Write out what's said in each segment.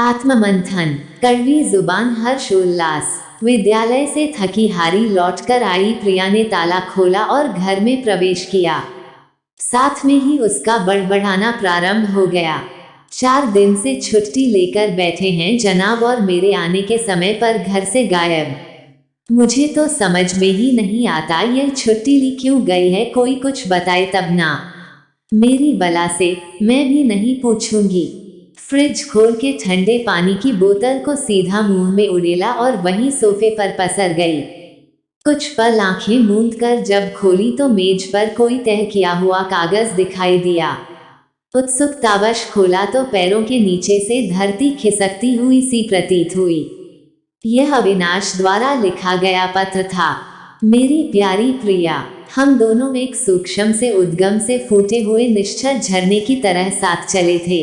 आत्ममंथन। कड़वी जुबान हर्ष उल्लास। विद्यालय से थकी हारी लौटकर आई प्रिया ने ताला खोला और घर में प्रवेश किया। साथ में ही उसका बड़बड़ाना प्रारंभ हो गया। 4 दिन से छुट्टी लेकर बैठे हैं जनाब और मेरे आने के समय पर घर से गायब। मुझे तो समझ में ही नहीं आता यह छुट्टी ली क्यों गई है, कोई कुछ बताए तब ना। मेरी बला से मैं भी नहीं पूछूंगी। फ्रिज खोल के ठंडे पानी की बोतल को सीधा मुंह में उड़ेला और वहीं सोफे पर पसर गई। कुछ पल आंखें मूंद कर जब खोली तो मेज पर कोई तह किया हुआ कागज दिखाई दिया। उत्सुकतावश खोला तो पैरों के नीचे से धरती खिसकती हुई सी प्रतीत हुई। यह अविनाश द्वारा लिखा गया पत्र था। मेरी प्यारी प्रिया, हम दोनों एक सूक्ष्म से उद्गम से फूटे हुए निश्चल झरने की तरह साथ चले थे।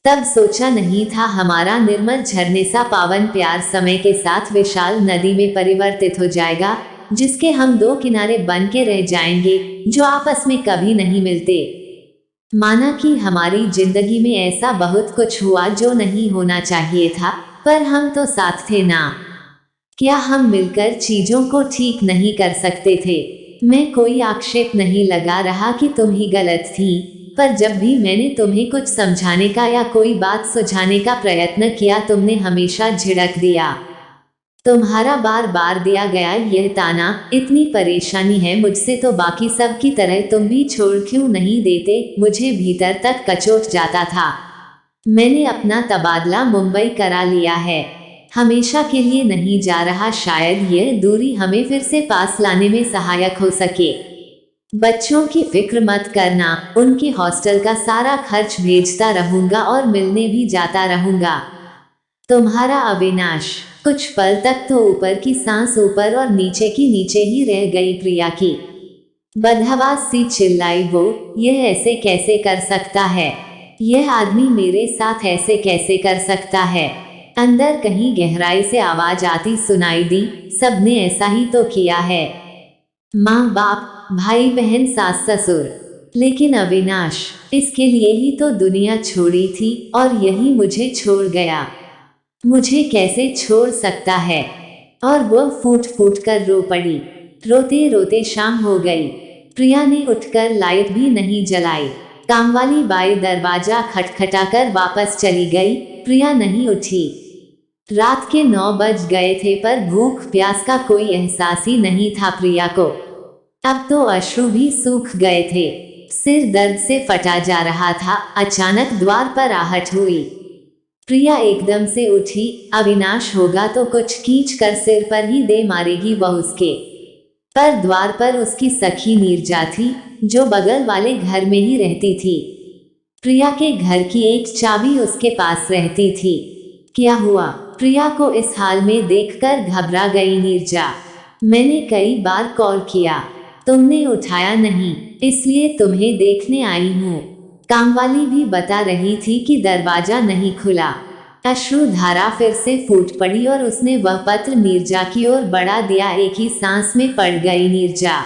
तब सोचा नहीं था हमारा निर्मल झरने सा पावन प्यार समय के साथ विशाल नदी में परिवर्तित हो जाएगा, जिसके हम दो किनारे बन के रह जाएंगे, जो आपस में कभी नहीं मिलते। माना कि हमारी जिंदगी में ऐसा बहुत कुछ हुआ जो नहीं होना चाहिए था, पर हम तो साथ थे ना। क्या हम मिलकर चीजों को ठीक नहीं कर सकते थे? मैं कोई आक्षेप नहीं लगा रहा कि तुम ही गलत थी, पर जब भी मैंने तुम्हें कुछ समझाने का या कोई बात सुझाने का प्रयत्न किया तुमने हमेशा झिड़क दिया। तुम्हारा बार बार दिया गया यह ताना, इतनी परेशानी है मुझसे तो बाकी सब की तरह तुम भी छोड़ क्यों नहीं देते, मुझे भीतर तक कचोट जाता था। मैंने अपना तबादला मुंबई करा लिया है। हमेशा के लिए नहीं जा रहा, शायद यह दूरी हमें फिर से पास लाने में सहायक हो सके। बच्चों की फिक्र मत करना, उनके हॉस्टल का सारा खर्च भेजता रहूंगा और मिलने भी जाता रहूंगा। तुम्हारा अविनाश। कुछ पल तक तो ऊपर की सांस ऊपर और नीचे की नीचे ही रह गई प्रिया की। बदहवास सी चिल्लाई वो, यह ऐसे कैसे कर सकता है? यह आदमी मेरे साथ ऐसे कैसे कर सकता है? अंदर कहीं गहराई से आवाज आती सुनाई दी, सबने ऐसा ही तो किया है। माँ बाप, भाई बहन, सास ससुर। लेकिन अविनाश, इसके लिए ही तो दुनिया छोड़ी थी और यही मुझे छोड़ गया। मुझे कैसे छोड़ सकता है? और वह फूट फूट कर रो पड़ी। रोते रोते शाम हो गई। प्रिया ने उठकर लाइट भी नहीं जलाई। कामवाली बाई दरवाजा खटखटाकर वापस चली गई। प्रिया नहीं उठी। रात के 9 बज गए थे पर भूख प्यास का कोई एहसास ही नहीं था प्रिया को। अब तो अश्रु भी सूख गए थे। सिर दर्द से फटा जा रहा था। अचानक द्वार पर आहट हुई। प्रिया एकदम से उठी। अविनाश होगा तो कुछ खींच कर सिर पर ही दे मारेगी वह उसके। पर द्वार पर उसकी सखी नीरजा थी, जो बगल वाले घर में ही रहती थी। प्रिया के घर की एक चाबी उसके पास रहती थी। क्या हुआ? प्रिया को इस हाल में देखकर घबरा गई नीरजा। मैंने कई बार कॉल किया, तुमने उठाया नहीं, इसलिए तुम्हें देखने आई हूँ। कामवाली भी बता रही थी कि दरवाजा नहीं खुला। अश्रुधारा फिर से फूट पड़ी और उसने वह पत्र नीरजा की ओर बढ़ा दिया। एक ही सांस में पड़ गई नीरजा।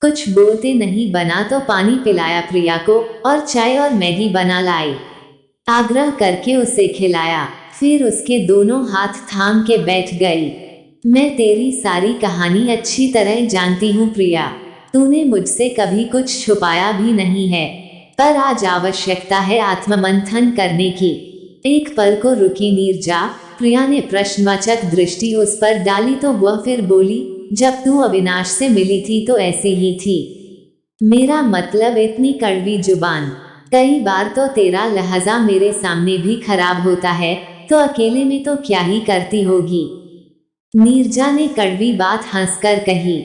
कुछ बोलते नहीं बना तो पानी पिलाया प्रिया को और चाय और मैगी बना लाई। आग्रह करके उसे खिलाया, फिर उसके दोनों हाथ थाम के बैठ गई। मैं तेरी सारी कहानी अच्छी तरह जानती हूँ प्रिया, तूने मुझसे कभी कुछ छुपाया भी नहीं है, पर आज आवश्यकता है आत्ममंथन करने की। एक पल को रुकी नीरजा। प्रिया ने प्रश्नवाचक दृष्टि उस पर डाली तो वह फिर बोली, जब तू अविनाश से मिली थी तो ऐसी ही थी। मेरा मतलब इतनी कड़वी जुबान। कई बार तो तेरा लहजा मेरे सामने भी खराब होता है, तो अकेले में तो क्या ही करती होगी। नीरजा ने कड़वी बात हंसकर कही।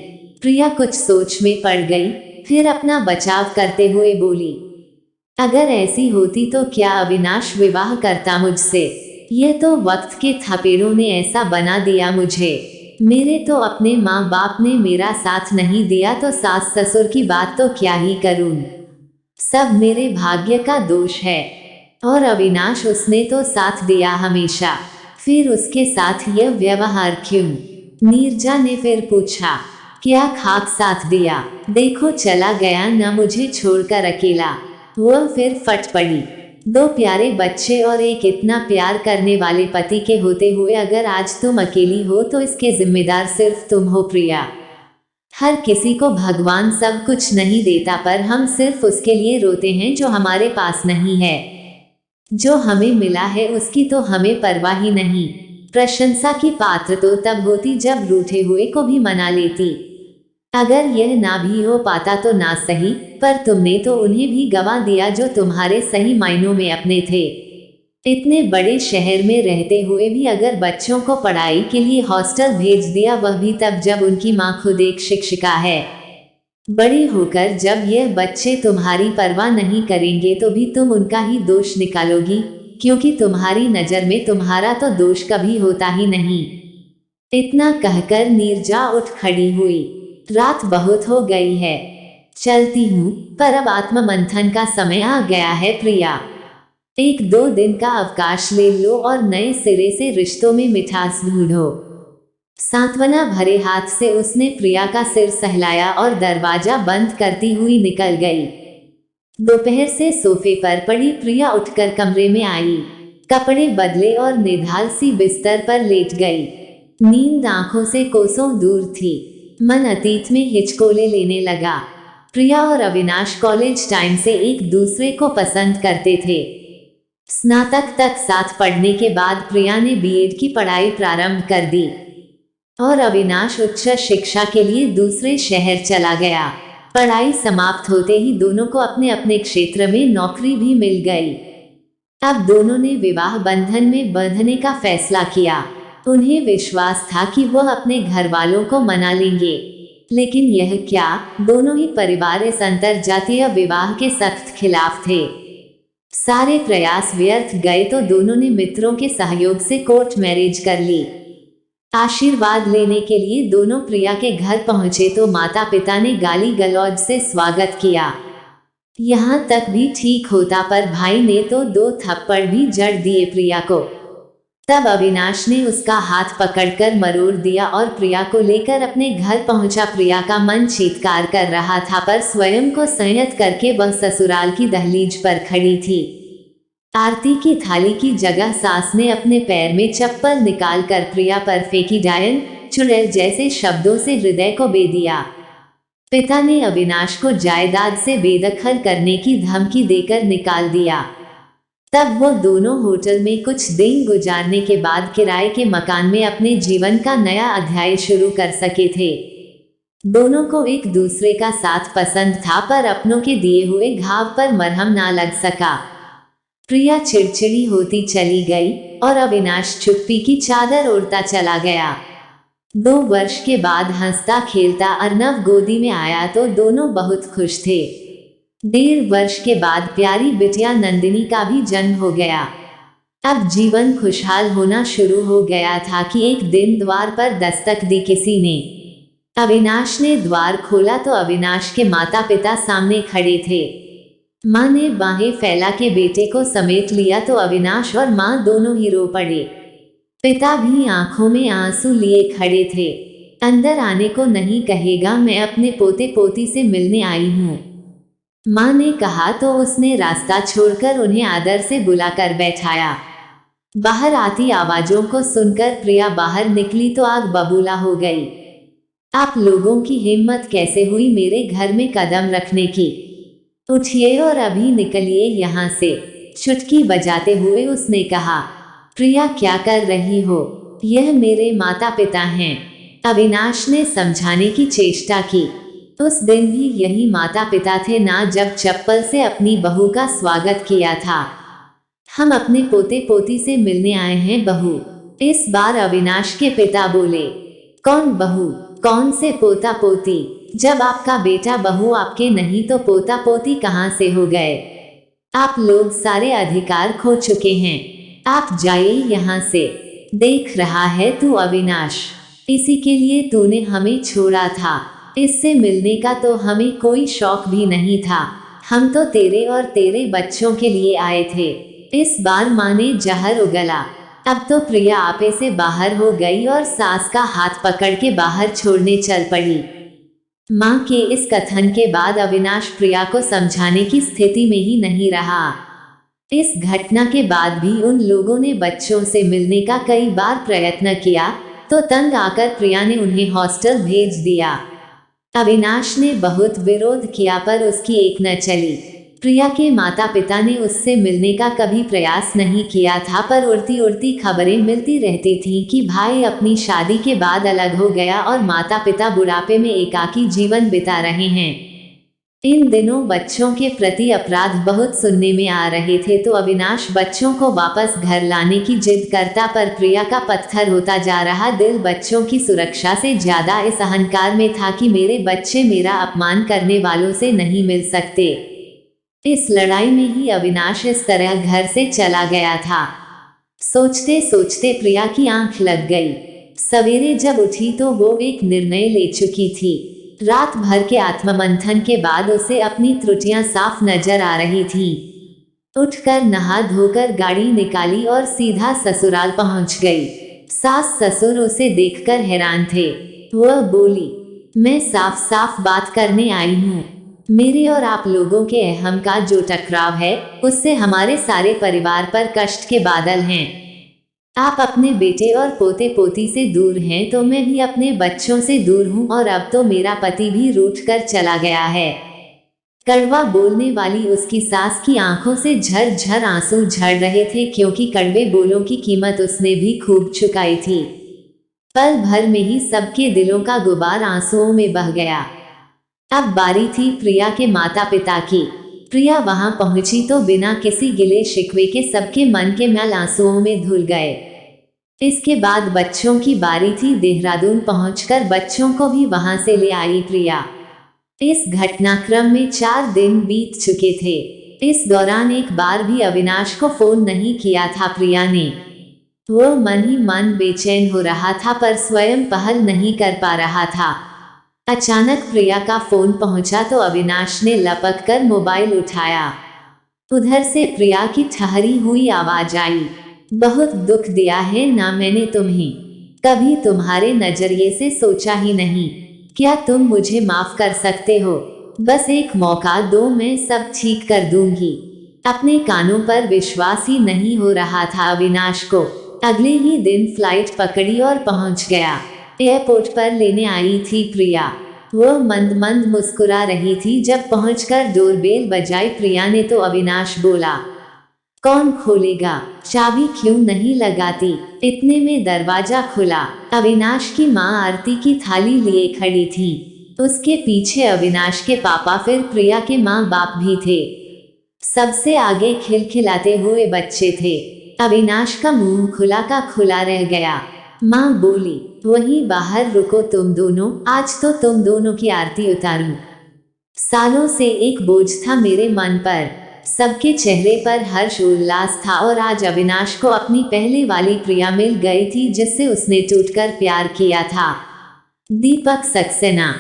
प्रिया कुछ सोच में पड़ गई, फिर अपना बचाव करते हुए बोली, अगर ऐसी होती तो क्या अविनाश विवाह करता मुझसे? यह तो वक्त के थपेड़ों ने ऐसा बना दिया मुझे। मेरे तो अपने माँ बाप ने मेरा साथ नहीं दिया तो सास ससुर की बात तो क्या ही करूं। सब मेरे भाग्य का दोष है। और अविनाश, उसने तो साथ दिया हमेशा, फिर उसके साथ यह व्यवहार क्यों? नीरजा ने फिर पूछा। क्या खाक साथ दिया? देखो चला गया न मुझे छोड़कर अकेला। वह फिर फट पड़ी। दो प्यारे बच्चे और एक इतना प्यार करने वाले पति के होते हुए अगर आज तुम अकेली हो तो इसके जिम्मेदार सिर्फ तुम हो प्रिया। हर किसी को भगवान सब कुछ नहीं देता, पर हम सिर्फ उसके लिए रोते हैं जो हमारे पास नहीं है। जो हमें मिला है उसकी तो हमें परवाह ही नहीं। प्रशंसा की पात्र तो तब होती जब रूठे हुए को भी मना लेती। अगर यह ना भी हो पाता तो ना सही, पर तुमने तो उन्हें भी गंवा दिया जो तुम्हारे सही मायनों में अपने थे। इतने बड़े शहर में रहते हुए भी अगर बच्चों को पढ़ाई के लिए हॉस्टल भेज दिया, वह भी तब जब उनकी माँ खुद एक शिक्षिका है। बड़े होकर जब यह बच्चे तुम्हारी परवाह नहीं करेंगे तो भी तुम उनका ही दोष निकालोगी, क्योंकि तुम्हारी नज़र में तुम्हारा तो दोष कभी होता ही नहीं। इतना कहकर नीरजा उठ खड़ी हुई। रात बहुत हो गई है, चलती हूँ, पर अब आत्ममंथन का समय आ गया है प्रिया। 1-2 दिन का अवकाश ले लो और नए सिरे से रिश्तों में मिठास ढूंढो। सांत्वना भरे हाथ से उसने प्रिया का सिर सहलाया और दरवाजा बंद करती हुई निकल गई। दोपहर से सोफे पर पड़ी प्रिया उठकर कमरे में आई, कपड़े बदले और निढाल सी बिस्तर पर लेट गई। नींद आंखों से कोसों दूर थी। मन अतीत में हिचकोले लेने लगा। प्रिया और अविनाश कॉलेज टाइम से एक दूसरे को पसंद करते थे। स्नातक तक साथ पढ़ने के बाद प्रिया ने बीएड की पढ़ाई प्रारंभ कर दी और अविनाश उच्च शिक्षा के लिए दूसरे शहर चला गया। पढ़ाई समाप्त होते ही दोनों को अपने अपने क्षेत्र में नौकरी भी मिल गई। अब दोनों ने विवाह बंधन में बंधने का फैसला किया। उन्हें विश्वास था कि वह अपने घर वालों को मना लेंगे, लेकिन यह क्या, दोनों ही परिवार इस अंतरजातीय विवाह के सख्त खिलाफ थे। सारे प्रयास व्यर्थ गए तो दोनों ने मित्रों के सहयोग से कोर्ट मैरिज कर ली। आशीर्वाद लेने के लिए दोनों प्रिया के घर पहुंचे तो माता पिता ने गाली गलौज से स्वागत किया। यहाँ तक भी ठीक होता, पर भाई ने तो 2 थप्पड़ भी जड़ दिए प्रिया को। तब अविनाश ने उसका हाथ पकड़कर मरोड़ दिया और प्रिया को लेकर अपने घर पहुंचा। प्रिया का मन चीत्कार कर रहा था, पर स्वयं को संयत करके वह ससुराल की दहलीज पर खड़ी थी। आरती की थाली की जगह सास ने अपने पैर में चप्पल निकालकर प्रिया पर फेंकी। डायन, चुड़ैल जैसे शब्दों से हृदय को बे दिया। पिता ने अविनाश को जायदाद से बेदखल करने की धमकी देकर निकाल दिया। तब वो दोनों होटल में कुछ दिन गुजारने के बाद किराए के मकान में अपने जीवन का नया अध्याय शुरू कर सके थे। दोनों को एक दूसरे का साथ पसंद था, पर अपनों के दिए हुए घाव पर मरहम ना लग सका। प्रिया चिड़चिड़ी होती चली गई और अविनाश चुप्पी की चादर ओढ़ता चला गया। 2 वर्ष के बाद हंसता खेलता अर्नव गोदी में आया तो दोनों बहुत खुश थे। 1.5 वर्ष के बाद प्यारी बिटिया नंदिनी का भी जन्म हो गया। अब जीवन खुशहाल होना शुरू हो गया था कि एक दिन द्वार पर दस्तक दी किसी ने। अविनाश ने द्वार खोला तो अविनाश के माता पिता सामने खड़े थे। माँ ने बाहें फैला के बेटे को समेट लिया तो अविनाश और माँ दोनों ही रो पड़े। पिता भी आंखों में आंसू लिए खड़े थे। अंदर आने को नहीं कहेगा, मैं अपने पोते पोती से मिलने आई हूँ, माँ ने कहा तो उसने रास्ता छोड़कर उन्हें आदर से बुलाकर बैठाया। बाहर आती आवाजों को सुनकर प्रिया बाहर निकली तो आग बबूला हो गई। आप लोगों की हिम्मत कैसे हुई मेरे घर में कदम रखने की? उठिए और अभी निकलिए यहाँ से, चुटकी बजाते हुए उसने कहा। प्रिया क्या कर रही हो? यह मेरे माता पिता हैं, अविनाश ने समझाने की चेष्टा की। उस दिन भी यही माता पिता थे ना जब चप्पल से अपनी बहू का स्वागत किया था। हम अपने पोते पोती से मिलने आए हैं बहू। इस बार अविनाश के पिता बोले। कौन बहू, कौन से पोता पोती? जब आपका बेटा बहू आपके नहीं तो पोता पोती कहाँ से हो गए? आप लोग सारे अधिकार खो चुके हैं, आप जाइए यहाँ से। देख रहा है तू अविनाश, इसी के लिए तूने हमें छोड़ा था। इससे मिलने का तो हमें कोई शौक भी नहीं था, हम तो तेरे और तेरे बच्चों के लिए आए थे। इस बार माँ ने जहर उगला। अब तो प्रिया आपे से बाहर हो गई और सास का हाथ पकड़ के बाहर छोड़ने चल पड़ी। माँ के इस कथन के बाद अविनाश प्रिया को समझाने की स्थिति में ही नहीं रहा। इस घटना के बाद भी उन लोगों ने बच्चों से मिलने का कई बार प्रयत्न किया, तो तंग आकर प्रिया ने उन्हें हॉस्टल भेज दिया। अविनाश ने बहुत विरोध किया पर उसकी एक न चली। प्रिया के माता पिता ने उससे मिलने का कभी प्रयास नहीं किया था, पर उड़ती उड़ती खबरें मिलती रहती थीं कि भाई अपनी शादी के बाद अलग हो गया और माता पिता बुढ़ापे में एकाकी जीवन बिता रहे हैं। इन दिनों बच्चों के प्रति अपराध बहुत सुनने में आ रहे थे, तो अविनाश बच्चों को वापस घर लाने की जिद करता, पर प्रिया का पत्थर होता जा रहा दिल बच्चों की सुरक्षा से ज्यादा इस अहंकार में था कि मेरे बच्चे मेरा अपमान करने वालों से नहीं मिल सकते। इस लड़ाई में ही अविनाश इस तरह घर से चला गया था। सोचते सोचते प्रिया की आंख लग गई। सवेरे जब उठी तो वो एक निर्णय ले चुकी थी। रात भर के आत्ममंथन के बाद उसे अपनी त्रुटियां साफ नजर आ रही थी। उठकर नहा धोकर गाड़ी निकाली और सीधा ससुराल पहुंच गई। सास ससुर उसे देखकर हैरान थे। वह बोली, मैं साफ साफ बात करने आई हूँ। मेरे और आप लोगों के अहम का जो टकराव है, उससे हमारे सारे परिवार पर कष्ट के बादल हैं। आप अपने बेटे और पोते पोती से दूर हैं, तो मैं भी अपने बच्चों से दूर हूँ, और अब तो मेरा पति भी रूठ कर चला गया है। कड़वा बोलने वाली उसकी सास की आंखों से झरझर आंसू झड़ रहे थे, क्योंकि कड़वे बोलों की कीमत उसने भी खूब चुकाई थी। पल भर में ही सबके दिलों का गुबार आंसुओं में बह गया। अब बारी थी प्रिया के माता पिता की। प्रिया वहां पहुंची तो बिना किसी गिले शिकवे के सबके मन के मैल आंसुओं में धुल गए। इसके बाद बच्चों की बारी थी। देहरादून पहुंचकर बच्चों को भी वहां से ले आई प्रिया। इस घटनाक्रम में 4 दिन बीत चुके थे। इस दौरान एक बार भी अविनाश को फोन नहीं किया था प्रिया ने। वो मन ही मन बेचैन हो रहा था, पर स्वयं पहल नहीं कर पा रहा था। अचानक प्रिया का फोन पहुंचा तो अविनाश ने लपक कर मोबाइल उठाया। उधर से प्रिया की ठहरी हुई आवाज आई, बहुत दुख दिया है ना मैंने तुम्हें, कभी तुम्हारे नजरिए से सोचा ही नहीं। क्या तुम मुझे माफ कर सकते हो? बस एक मौका दो, मैं सब ठीक कर दूंगी। अपने कानों पर विश्वास ही नहीं हो रहा था अविनाश को। अगले ही दिन फ्लाइट पकड़ी और पहुंच गया। एयरपोर्ट पर लेने आई थी प्रिया। वह मंद मंद मुस्कुरा रही थी। जब पहुंचकर डोरबेल बजाई प्रिया ने तो अविनाश बोला, कौन खोलेगा? चाबी क्यों नहीं लगाती? इतने में दरवाजा खुला। अविनाश की माँ आरती की थाली लिए खड़ी थी। उसके पीछे अविनाश के पापा, फिर प्रिया के माँ बाप भी थे। सबसे आगे खिलखिलाते हुए बच्चे थे। अविनाश का मुंह खुला का खुला रह गया। माँ बोली, वहीं बाहर रुको तुम दोनों, आज तो तुम दोनों की आरती उतारूं। सालों से एक बोझ था मेरे मन पर। सबके चेहरे पर हर्ष उल्लास था, और आज अविनाश को अपनी पहले वाली प्रिया मिल गई थी, जिससे उसने टूटकर प्यार किया था। दीपक सक्सेना।